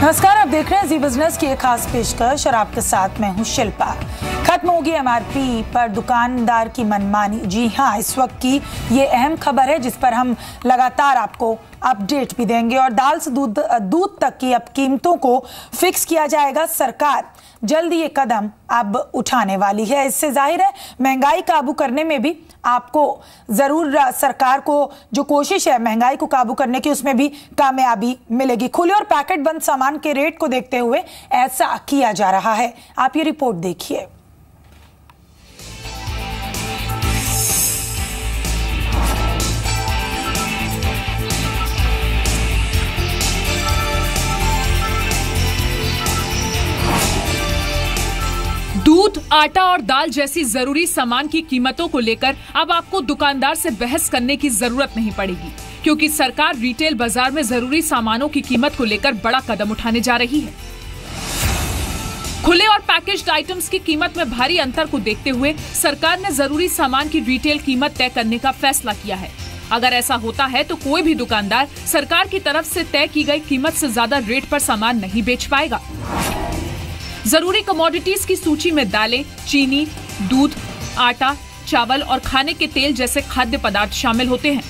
नमस्कार, आप देख रहे हैं जी बिजनेस की एक खास पेशकश और आपके साथ मैं हूं शिल्पा। खत्म होगी एमआरपी पर दुकानदार की मनमानी। जी हां, इस वक्त की ये अहम खबर है जिस पर हम लगातार आपको अपडेट भी देंगे। और दाल से दूध तक की अब कीमतों को फिक्स किया जाएगा। सरकार जल्द ये कदम अब उठाने वाली है। इससे जाहिर है महंगाई काबू करने में भी आपको जरूर सरकार को जो कोशिश है महंगाई को काबू करने की उसमें भी कामयाबी मिलेगी। खुले और पैकेट बंद सामान के रेट को देखते हुए ऐसा किया जा रहा है। आप ये रिपोर्ट देखिए। दूध, आटा और दाल जैसी जरूरी सामान की कीमतों को लेकर अब आपको दुकानदार से बहस करने की जरूरत नहीं पड़ेगी, क्योंकि सरकार रिटेल बाजार में जरूरी सामानों की कीमत को लेकर बड़ा कदम उठाने जा रही है। खुले और पैकेज्ड आइटम्स की कीमत में भारी अंतर को देखते हुए सरकार ने जरूरी सामान की रिटेल कीमत तय करने का फैसला किया है। अगर ऐसा होता है तो कोई भी दुकानदार सरकार की तरफ से तय की गई कीमत से ज्यादा रेट पर सामान नहीं बेच पाएगा। जरूरी कमोडिटीज की सूची में दालें, चीनी, दूध, आटा, चावल और खाने के तेल जैसे खाद्य पदार्थ शामिल होते हैं।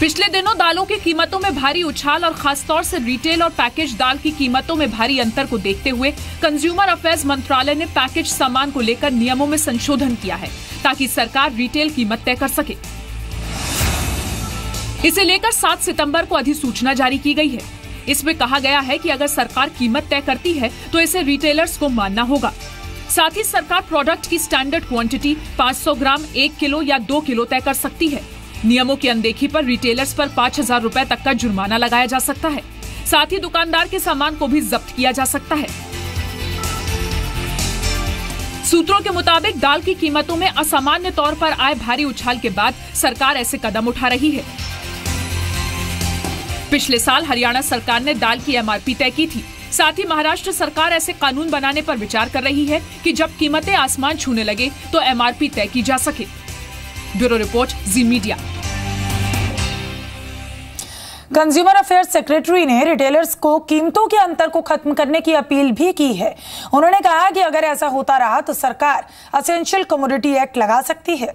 पिछले दिनों दालों की कीमतों में भारी उछाल और खासतौर से रिटेल और पैकेज दाल की कीमतों में भारी अंतर को देखते हुए कंज्यूमर अफेयर्स मंत्रालय ने पैकेज सामान को लेकर नियमों में संशोधन किया है, ताकि सरकार रिटेल कीमत तय कर सके। इसे लेकर 7 सितंबर को अधिसूचना जारी की गई है। इसमें कहा गया है कि अगर सरकार कीमत तय करती है तो इसे रिटेलर्स को मानना होगा। साथ ही सरकार प्रोडक्ट की स्टैंडर्ड क्वांटिटी 500 ग्राम, 1 किलो या 2 किलो तय कर सकती है। नियमों की अनदेखी पर रिटेलर्स पर 5,000 रुपए तक का जुर्माना लगाया जा सकता है। साथ ही दुकानदार के सामान को भी जब्त किया जा सकता है। सूत्रों के मुताबिक दाल की कीमतों में असामान्य तौर पर आए भारी उछाल के बाद सरकार ऐसे कदम उठा रही है। पिछले साल हरियाणा सरकार ने दाल की एमआरपी तय की थी। साथ ही महाराष्ट्र सरकार ऐसे कानून बनाने पर विचार कर रही है कि जब कीमतें आसमान छूने लगे तो एमआरपी तय की जा सके। ब्यूरो रिपोर्ट, जी मीडिया। कंज्यूमर अफेयर्स सेक्रेटरी ने रिटेलर्स को कीमतों के अंतर को खत्म करने की अपील भी की है। उन्होंने कहा कि अगर ऐसा होता रहा तो सरकार एसेंशियल कमोडिटी एक्ट लगा सकती है।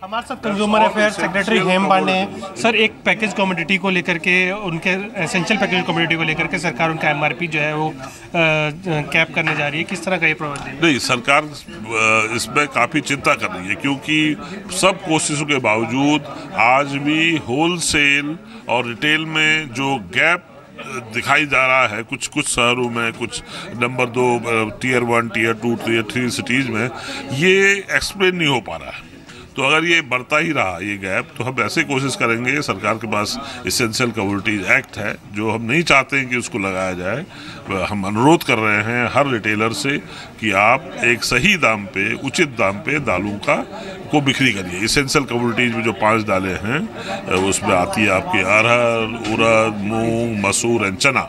हमारे साथ कंज्यूमर अफेयर्स सेक्रेटरी हेम पांडे हैं। सर, एक पैकेज कमोडिटी को लेकर के, उनके एसेंशियल पैकेज कमोडिटी को लेकर के सरकार उनका एमआरपी जो है वो कैप करने जा रही है। किस तरह का ये प्रबंधन? नहीं, सरकार इसमें काफ़ी चिंता कर रही है, क्योंकि सब कोशिशों के बावजूद आज भी होलसेल और रिटेल में जो गैप दिखाई जा रहा है कुछ शहरों में, कुछ number 2 tier 1, tier 2, tier 3 cities में, ये एक्सप्लेन नहीं हो पा रहा है। तो अगर ये बढ़ता ही रहा ये गैप, तो हम ऐसे कोशिश करेंगे। सरकार के पास एसेंशियल कमोडिटीज एक्ट है, जो हम नहीं चाहते हैं कि उसको लगाया जाए। हम अनुरोध कर रहे हैं हर रिटेलर से कि आप एक सही दाम पे, उचित दाम पे दालों को बिक्री करिए। एसेंशियल कमोडिटीज में जो 5 दालें हैं उसमें आती है आपकी अरहर, उड़द, मूंग, मसूर एंड चना।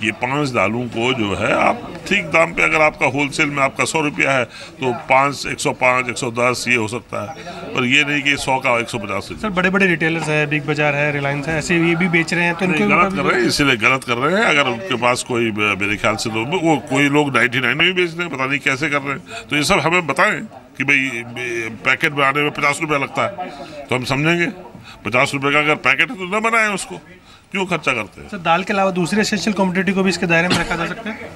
ये 5 दालों को जो है आप ठीक दाम पे, अगर आपका होलसेल में आपका 100 रुपया है तो 5, 105, 110 ये हो सकता है, पर ये नहीं कि 100 का 150। सर, बड़े बड़े रिटेलर्स है, बिग बाजार है, रिलायंस है, ऐसे ये भी बेच रहे हैं, तो गलत कर रहे हैं। इसीलिए गलत कर रहे हैं। अगर उनके पास कोई, मेरे ख्याल से तो वो कोई लोग 99 में भी बेच रहे हैं, पता नहीं कैसे कर रहे हैं। तो ये सब हमें बताएं कि भाई पैकेट बनाने में 50 रुपया लगता है, तो हम समझेंगे 50 रुपये का अगर पैकेट है तो न बनाएं, उसको क्यों खर्चा करते हैं। सर, दाल के अलावा दूसरे एसेंशियल कमोडिटी को भी इसके दायरे में रखा जा सकता है।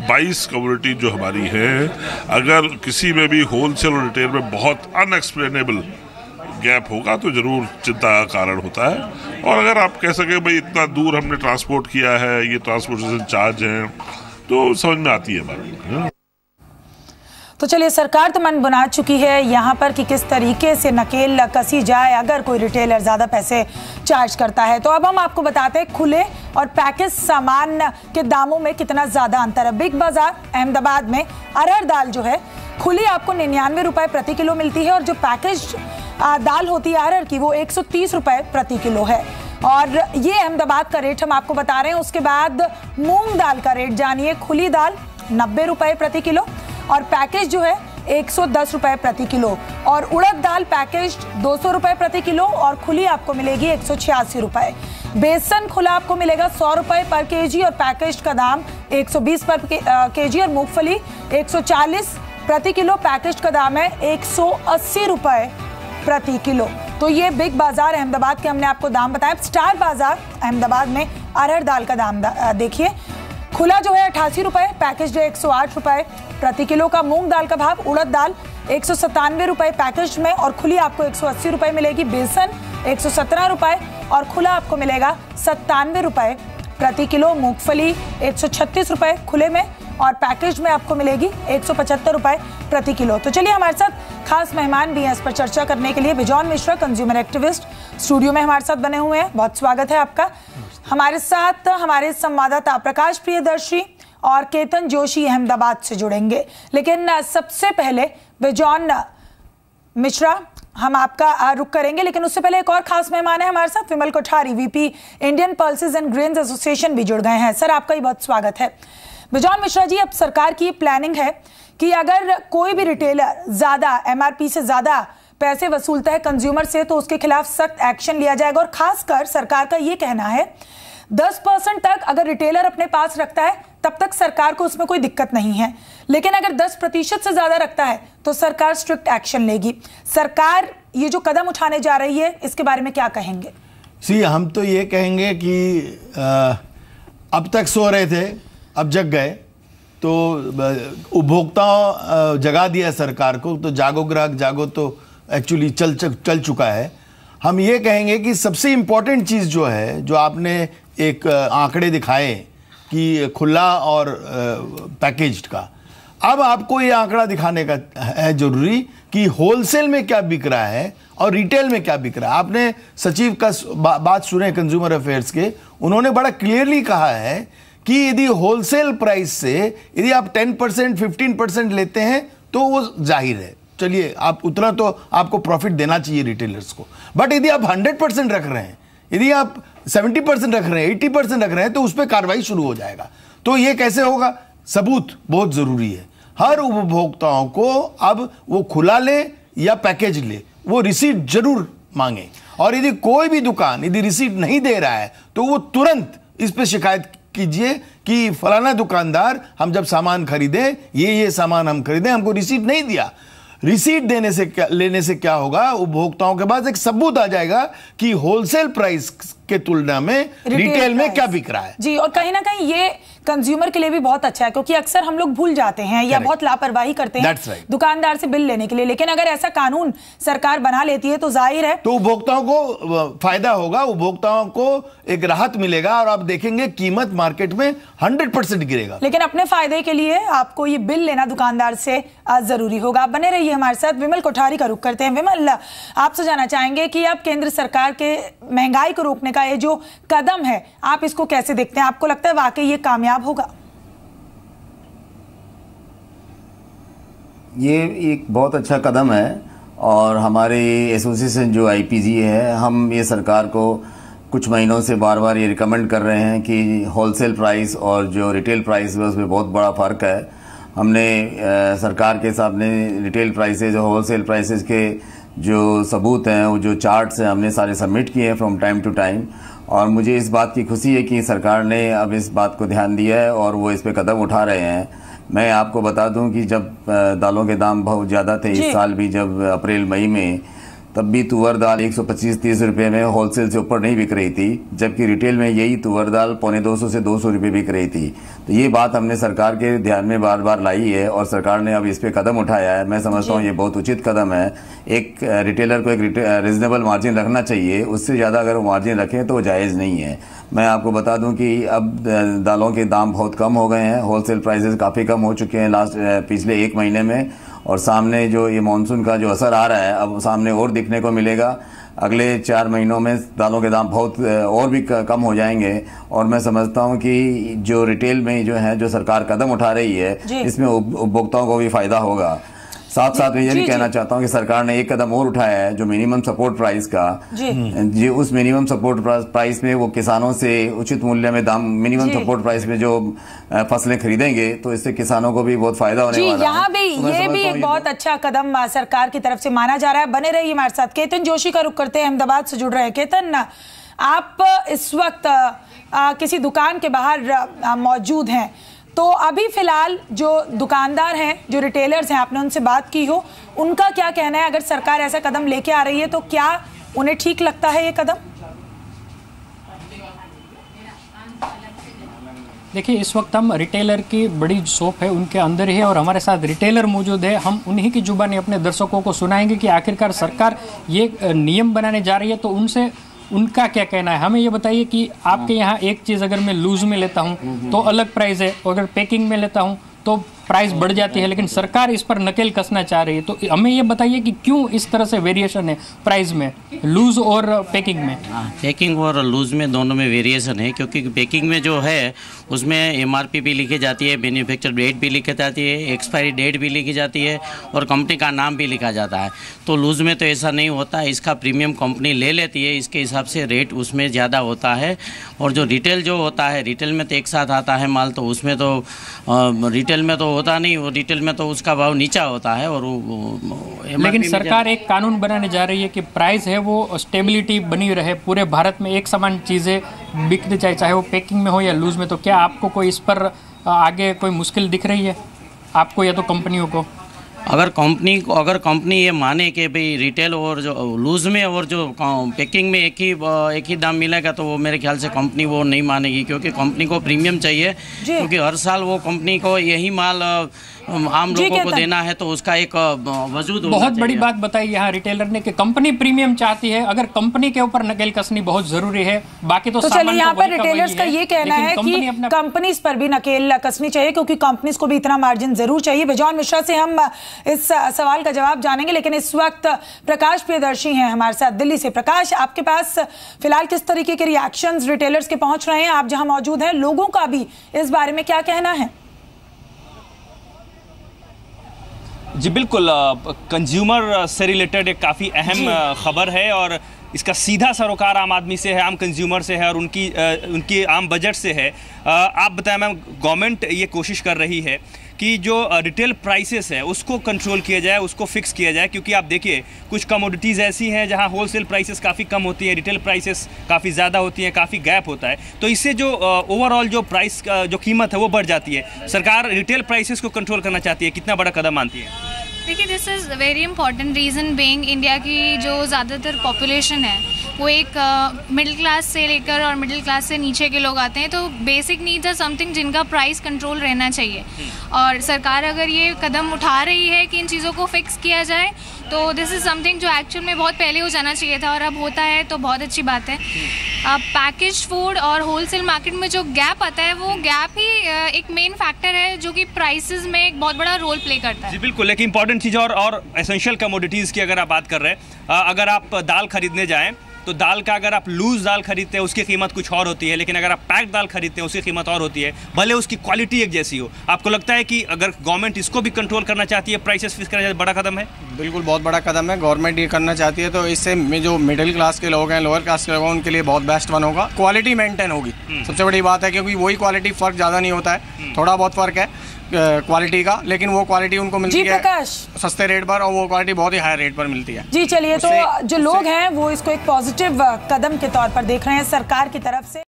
22 कमोडिटी जो हमारी है, अगर किसी में भी होलसेल और रिटेल में बहुत अनएक्सप्लेनेबल गैप होगा तो जरूर चिंता का कारण होता है। और अगर आप कह सके भाई इतना दूर हमने ट्रांसपोर्ट किया है, ये ट्रांसपोर्टेशन चार्ज है, तो समझ में आती है बात। तो चलिए, सरकार तो मन बना चुकी है यहाँ पर कि किस तरीके से नकेल कसी जाए अगर कोई रिटेलर ज़्यादा पैसे चार्ज करता है। तो अब हम आपको बताते हैं खुले और पैकेज सामान के दामों में कितना ज़्यादा अंतर है। बिग बाजार अहमदाबाद में अरहर दाल जो है खुली आपको 99 रुपये प्रति किलो मिलती है, और जो पैकेज दाल होती है अरहर की वो 130 रुपये प्रति किलो है। और ये अहमदाबाद का रेट हम आपको बता रहे हैं। उसके बाद मूंग दाल का रेट जानिए। खुली दाल 90 रुपये प्रति किलो और पैकेज जो है 110 रुपए प्रति किलो, और उड़द दाल पैकेज 200 रुपए प्रति किलो और खुली आपको मिलेगी 186 रुपए। बेसन खुला आपको मिलेगा 100 रुपए पर केजी और पैकेज का दाम 120 पर केजी, और मूंगफली 140 प्रति किलो, पैकेज का दाम है 180 रुपए प्रति किलो। तो ये बिग बाजार अहमदाबाद के हमने आपको दाम बताया। स्टार बाजार अहमदाबाद में अरहर दाल का दाम देखिए, खुला जो है 88 रुपए, पैकेज है 108 रुपए प्रति किलो का। मूंग दाल का भाव, उड़द दाल 197 रुपए पैकेज में और खुली आपको 180 रुपए मिलेगी। बेसन 117 रुपए और खुला आपको मिलेगा 97 रुपए प्रति किलो। मूंगफली 136 रुपए खुले में और पैकेज में आपको मिलेगी 175 रुपए प्रति किलो। तो चलिए, हमारे साथ खास मेहमान भी हैं इस पर चर्चा करने के लिए। Bison Mishra, consumer activist, studio में हमारे साथ बने हुए हैं। बहुत स्वागत है आपका। हमारे साथ हमारे संवाददाता प्रकाश प्रियदर्शी और केतन जोशी अहमदाबाद से जुड़ेंगे। लेकिन सबसे पहले बिजॉन मिश्रा, हम आपका रुख करेंगे, लेकिन उससे पहले एक और खास मेहमान है हमारे साथ, Vimal Kothari, VP Indian Pulses and Grains Association भी जुड़ गए हैं। सर, आपका ही बहुत स्वागत है। बिजॉन मिश्रा जी, अब सरकार की प्लानिंग है कि अगर कोई भी रिटेलर ज्यादा एमआरपी से ज्यादा पैसे वसूलता है कंज्यूमर से तो उसके खिलाफ सख्त एक्शन लिया जाएगा, और खासकर सरकार का ये कहना है 10% तक अगर रिटेलर अपने पास रखता है तब तक सरकार को उसमें कोई दिक्कत नहीं है, लेकिन अगर 10% से ज्यादा रखता है तो सरकार स्ट्रिक्ट एक्शन लेगी। सरकार ये जो कदम उठाने जा रही है, इसके बारे में क्या कहेंगे? हम तो ये कहेंगे कि अब तक सो रहे थे, अब जग गए, तो उपभोक्ता जगा दिया सरकार को, तो जागो ग्राहक जागो तो एक्चुअली चल चुका है। हम ये कहेंगे कि सबसे इम्पोर्टेंट चीज़ जो है, जो आपने एक आंकड़े दिखाए कि खुला और पैकेज्ड का, अब आपको ये आंकड़ा दिखाने का है जरूरी कि होलसेल में क्या बिक रहा है और रिटेल में क्या बिक रहा है। आपने सचिव का बात सुने कंज्यूमर अफेयर्स के, उन्होंने बड़ा क्लियरली कहा है कि यदि होलसेल प्राइस से यदि आप 10% 15% लेते हैं तो वो जाहिर है, चलिए आप उतना तो आपको प्रॉफिट देना चाहिए रिटेलर्स को, बट यदि आप 100% रख रहे हैं, यदि आप 70% रख रहे हैं, 80% रख रहे हैं, तो उस पर कार्रवाई शुरू हो जाएगा। तो ये कैसे होगा? सबूत बहुत जरूरी है। हर उपभोक्ताओं को अब वो खुला ले या पैकेज ले, वो रिसीट जरूर मांगे, और यदि कोई भी दुकान यदि रिसीट नहीं दे रहा है तो वो तुरंत इस पे शिकायत कीजिए कि फलाना दुकानदार, हम जब सामान खरीदे ये सामान हम खरीदे, हमको रिसीट नहीं दिया। रिसीट देने से लेने से क्या होगा, उपभोक्ताओं के पास एक सबूत आ जाएगा कि होलसेल प्राइस के तुलना में रिटेल में क्या बिक रहा है जी। और कहीं ना कहीं ये कंज्यूमर के लिए भी बहुत अच्छा है, क्योंकि अक्सर हम लोग भूल जाते हैं या बहुत लापरवाही करते हैं दुकानदार से बिल लेने के लिए, लेकिन अगर ऐसा कानून सरकार बना लेती है तो जाहिर है तो उपभोक्ताओं को फायदा होगा, उपभोक्ताओं को एक राहत मिलेगा, और आप देखेंगे कीमत मार्केट में 100% गिरेगा। लेकिन अपने फायदे के लिए आपको ये बिल लेना दुकानदार से जरूरी होगा। आप बने रहिए हमारे साथ। विमल कोठारी का रुख करते हैं। विमल, आपसे जानना चाहेंगे कि अब केंद्र सरकार के महंगाई को रोकने का ये जो कदम है, आप इसको कैसे देखते हैं? आपको लगता है वाकई ये कामयाब होगा? ये एक बहुत अच्छा कदम है, और हमारे एसोसिएशन जो आईपीजी है, हम ये सरकार को कुछ महीनों से बार बार ये रिकमेंड कर रहे हैं कि होलसेल प्राइस और जो रिटेल प्राइस है उसमें बहुत बड़ा फ़र्क है। हमने सरकार के सामने रिटेल प्राइसेज और होलसेल प्राइसेज के जो सबूत हैं, वो जो चार्ट्स हैं, हमने सारे सबमिट किए हैं फ्रॉम टाइम टू टाइम, और मुझे इस बात की खुशी है कि सरकार ने अब इस बात को ध्यान दिया है और वो इस पे कदम उठा रहे हैं। मैं आपको बता दूं कि जब दालों के दाम बहुत ज़्यादा थे इस साल भी, जब अप्रैल मई में, तब भी तुअर दाल 125-130 रुपये में होलसेल से ऊपर नहीं बिक रही थी, जबकि रिटेल में यही तुअर दाल 250 से 200 रुपये बिक रही थी। तो ये बात हमने सरकार के ध्यान में बार बार लाई है और सरकार ने अब इस पे कदम उठाया है। मैं समझता हूँ ये बहुत उचित कदम है। एक रिटेलर को एक रिजनेबल मार्जिन रखना चाहिए, उससे ज़्यादा अगर वो मार्जिन रखें तो वो जायज़ नहीं है। मैं आपको बता दूं कि अब दालों के दाम बहुत कम हो गए हैं, होलसेल प्राइसेस काफ़ी कम हो चुके हैं पिछले 1 महीने में, और सामने जो ये मानसून का जो असर आ रहा है अब सामने और दिखने को मिलेगा। अगले 4 महीनों में दालों के दाम बहुत और भी कम हो जाएंगे, और मैं समझता हूं कि जो रिटेल में जो है, जो सरकार कदम उठा रही है, इसमें उपभोक्ताओं को भी फायदा होगा। साथ साथ मैं ये भी कहना चाहता हूँ कि सरकार ने एक कदम और उठाया है, जो मिनिमम सपोर्ट प्राइस का जी, उस मिनिमम सपोर्ट प्राइस में वो किसानों से उचित मूल्य में दाम, मिनिमम सपोर्ट प्राइस में जो फसलें खरीदेंगे तो इससे किसानों को भी बहुत फायदा होने वाला है। यहाँ भी ये भी एक बहुत अच्छा कदम सरकार की तरफ से माना जा रहा है। बने रहिए हमारे साथ। केतन जोशी का रुख करते हैं, अहमदाबाद से जुड़ रहे हैं। केतन, आप इस वक्त किसी दुकान के बाहर मौजूद हैं, तो अभी फिलहाल जो दुकानदार हैं, जो रिटेलर्स हैं, आपने उनसे बात की हो, उनका क्या कहना है? अगर सरकार ऐसा कदम लेके आ रही है तो क्या उन्हें ठीक लगता है ये कदम? देखिए, इस वक्त हम रिटेलर की बड़ी शॉप है उनके अंदर ही है और हमारे साथ रिटेलर मौजूद है। हम उन्हीं की जुबानी अपने दर्शकों को सुनाएंगे कि आखिरकार सरकार ये नियम बनाने जा रही है तो उनसे उनका क्या कहना है। हमें ये बताइए कि आपके यहाँ एक चीज़ अगर मैं लूज में लेता हूँ तो अलग प्राइस है, और अगर पैकिंग में लेता हूँ तो प्राइस बढ़ जाती है, लेकिन सरकार इस पर नकेल कसना चाह रही है। तो हमें ये बताइए कि क्यों इस तरह से वेरिएशन है प्राइस में, लूज और पैकिंग में? पैकिंग और लूज में दोनों में वेरिएशन है, क्योंकि पैकिंग में जो है उसमें एमआरपी भी लिखी जाती है, मैन्युफैक्चर डेट भी लिखी जाती है, एक्सपायरी डेट भी लिखी जाती है और कंपनी का नाम भी लिखा जाता है। तो लूज में तो ऐसा नहीं होता, इसका प्रीमियम कंपनी ले लेती है, इसके हिसाब से रेट उसमें ज़्यादा होता है। और जो रिटेल जो होता है, रिटेल में तो एक साथ आता है माल, तो उसमें तो रिटेल में तो होता नहीं, वो रिटेल में तो उसका भाव नीचा होता है। और लेकिन सरकार एक कानून बनाने जा रही है कि प्राइस है वो स्टेबिलिटी बनी रहे, पूरे भारत में एक समान चीज़ें बिकनी चाहिए, चाहे वो पैकिंग में हो या लूज में। तो क्या आपको कोई इस पर आगे कोई मुश्किल दिख रही है आपको या तो कंपनियों को? अगर कंपनी ये माने कि भाई रिटेल और जो लूज में और जो पैकिंग में एक ही दाम मिलेगा, तो वो मेरे ख्याल से कंपनी वो नहीं मानेगी, क्योंकि कंपनी को प्रीमियम चाहिए, क्योंकि हर साल वो कंपनी को यही माल आम लोगों को देना है, तो उसका एक वजूद बहुत बड़ी बात बताई यहाँ रिटेलर ने कि कंपनी प्रीमियम चाहती है। अगर कंपनी के ऊपर नकेल कसनी बहुत जरूरी है, बाकी तो चलिए यहाँ पर रिटेलर्स का ये कहना है कि कंपनीज पर भी नकेल कसनी चाहिए, क्योंकि कंपनीज को भी इतना मार्जिन जरूर चाहिए। बिजॉन मिश्रा से हम इस सवाल का जवाब जानेंगे, लेकिन इस वक्त प्रकाश प्रियदर्शी हैं हमारे साथ दिल्ली से। प्रकाश, आपके पास फिलहाल किस तरीके के रिएक्शंस रिटेलर्स के पहुंच रहे हैं? आप जहां मौजूद हैं, लोगों का भी इस बारे में क्या कहना है? जी बिल्कुल, कंज्यूमर से रिलेटेड एक काफ़ी अहम खबर है और इसका सीधा सरोकार आम आदमी से है, आम कंज्यूमर से है और उनकी आम बजट से है। आप बताएं मैम, गवर्नमेंट ये कोशिश कर रही है कि जो रिटेल प्राइसेस है उसको कंट्रोल किया जाए, उसको फिक्स किया जाए, क्योंकि आप देखिए कुछ कमोडिटीज़ ऐसी हैं जहां होलसेल प्राइसेस काफ़ी कम होती है, रिटेल प्राइसेस काफ़ी ज़्यादा होती हैं, काफ़ी गैप होता है, तो इससे जो ओवरऑल जो प्राइस जो कीमत है वो बढ़ जाती है। सरकार रिटेल प्राइसेस को कंट्रोल करना चाहती है, कितना बड़ा कदम मानती है? देखिए, this is very important reason being India की जो ज़्यादातर पॉपुलेशन है वो एक मिडिल क्लास से लेकर और मिडिल क्लास से नीचे के लोग आते हैं, तो बेसिक नीड्स आर समथिंग जिनका प्राइस कंट्रोल रहना चाहिए। और सरकार अगर ये कदम उठा रही है कि इन चीज़ों को फिक्स किया जाए, तो दिस इज़ समथिंग जो एक्चुअल में बहुत पहले हो जाना चाहिए था और अब होता है, तो बहुत अच्छी बात है। पैकेज फूड और होलसेल मार्केट में जो गैप आता है, वो गैप ही एक मेन फैक्टर है जो कि प्राइसेस में एक बहुत बड़ा रोल प्ले करता है। जी बिल्कुल, लेकिन इंपॉर्टेंट चीज़ और एसेंशियल कमोडिटीज़ की अगर आप बात कर रहे हैं, अगर आप दाल खरीदने जाएँ तो दाल का अगर आप लूज दाल खरीदते हैं उसकी कीमत कुछ और होती है, लेकिन अगर आप पैक दाल खरीदते हैं उसकी कीमत और होती है, भले उसकी क्वालिटी एक जैसी हो। आपको लगता है कि अगर गवर्नमेंट इसको भी कंट्रोल करना चाहती है, प्राइसेस फिक्स करना चाहती है, बड़ा कदम है? बिल्कुल, बहुत बड़ा कदम है। गवर्नमेंट ये करना चाहती है तो इससे जो मिडिल क्लास के लोग हैं, लोअर क्लास के लोग हैं, उनके लिए बहुत बेस्ट वन होगा। क्वालिटी मेंटेन होगी, सबसे बड़ी बात है, क्योंकि वही क्वालिटी फ़र्क ज़्यादा नहीं होता है, थोड़ा बहुत फ़र्क है क्वालिटी का, लेकिन वो क्वालिटी उनको मिलती है सस्ते रेट पर और वो क्वालिटी बहुत ही हाई रेट पर मिलती है। जी चलिए, तो जो लोग हैं वो इसको एक पॉजिटिव कदम के तौर पर देख रहे हैं सरकार की तरफ से।